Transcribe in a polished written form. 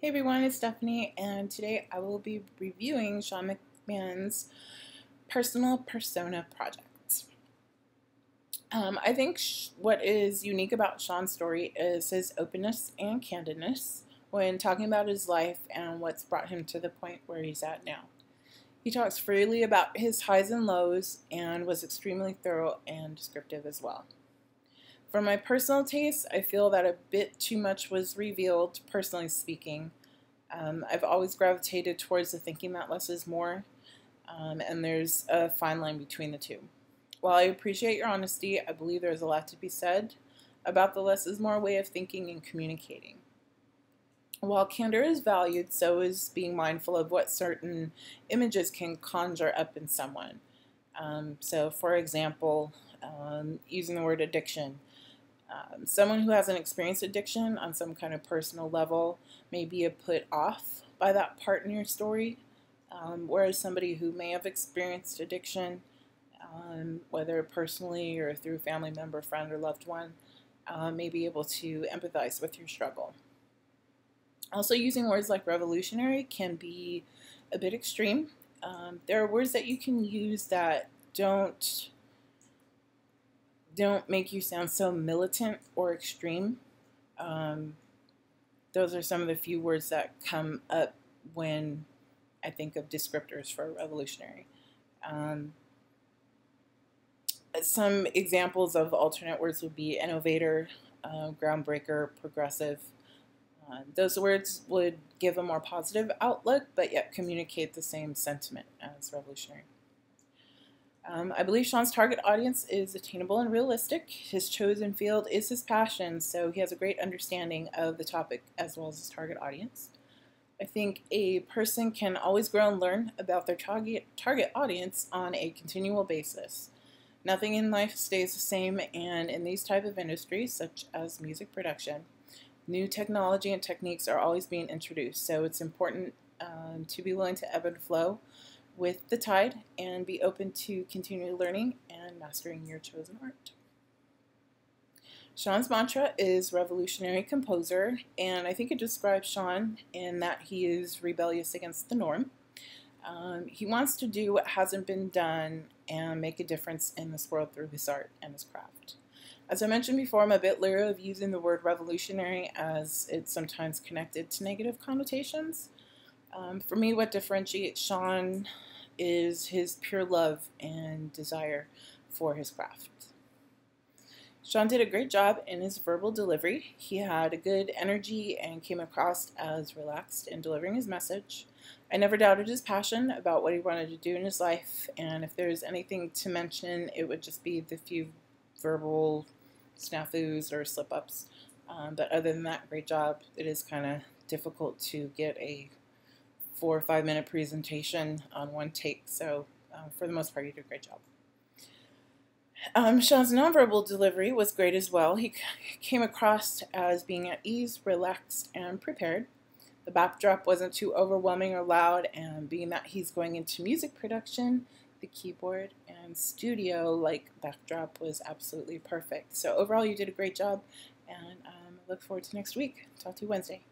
Hey everyone, it's Stephanie, and today I will be reviewing Shawn McMahon's personal persona project. I think what is unique about Shawn's story is his openness and candidness when talking about his life and what's brought him to the point where he's at now. He talks freely about his highs and lows and was extremely thorough and descriptive as well. For my personal taste, I feel that a bit too much was revealed, personally speaking. I've always gravitated towards the thinking that less is more, and there's a fine line between the two. While I appreciate your honesty, I believe there's a lot to be said about the less is more way of thinking and communicating. While candor is valued, so is being mindful of what certain images can conjure up in someone. So, for example, using the word addiction. Someone who hasn't experienced addiction on some kind of personal level may be put off by that part in your story, whereas somebody who may have experienced addiction, whether personally or through a family member, friend, or loved one, may be able to empathize with your struggle. Also, using words like revolutionary can be a bit extreme. There are words that you can use that don't make you sound so militant or extreme. Those are some of the few words that come up when I think of descriptors for revolutionary. Some examples of alternate words would be innovator, groundbreaker, progressive. Those words would give a more positive outlook, but yet communicate the same sentiment as revolutionary. I believe Shawn's target audience is attainable and realistic. His chosen field is his passion, so he has a great understanding of the topic as well as his target audience. I think a person can always grow and learn about their target audience on a continual basis. Nothing in life stays the same, and in these type of industries, such as music production, new technology and techniques are always being introduced, so it's important to be willing to ebb and flow with the tide and be open to continually learning and mastering your chosen art. Shawn's mantra is revolutionary composer, and I think it describes Shawn in that he is rebellious against the norm. He wants to do what hasn't been done and make a difference in this world through his art and his craft. As I mentioned before, I'm a bit leery of using the word revolutionary as it's sometimes connected to negative connotations. For me, what differentiates Shawn is his pure love and desire for his craft. Shawn did a great job in his verbal delivery. He had a good energy and came across as relaxed in delivering his message. I never doubted his passion about what he wanted to do in his life, and if there's anything to mention, it would just be the few verbal snafus or slip-ups. But other than that, great job. It is kind of difficult to get a 4 or 5 minute presentation on one take, so for the most part you did a great job. Shawn's nonverbal delivery was great as well. He came across as being at ease, relaxed, and prepared. The backdrop wasn't too overwhelming or loud, and being that he's going into music production, the keyboard and studio-like backdrop was absolutely perfect. So overall you did a great job, and I look forward to next week. Talk to you Wednesday.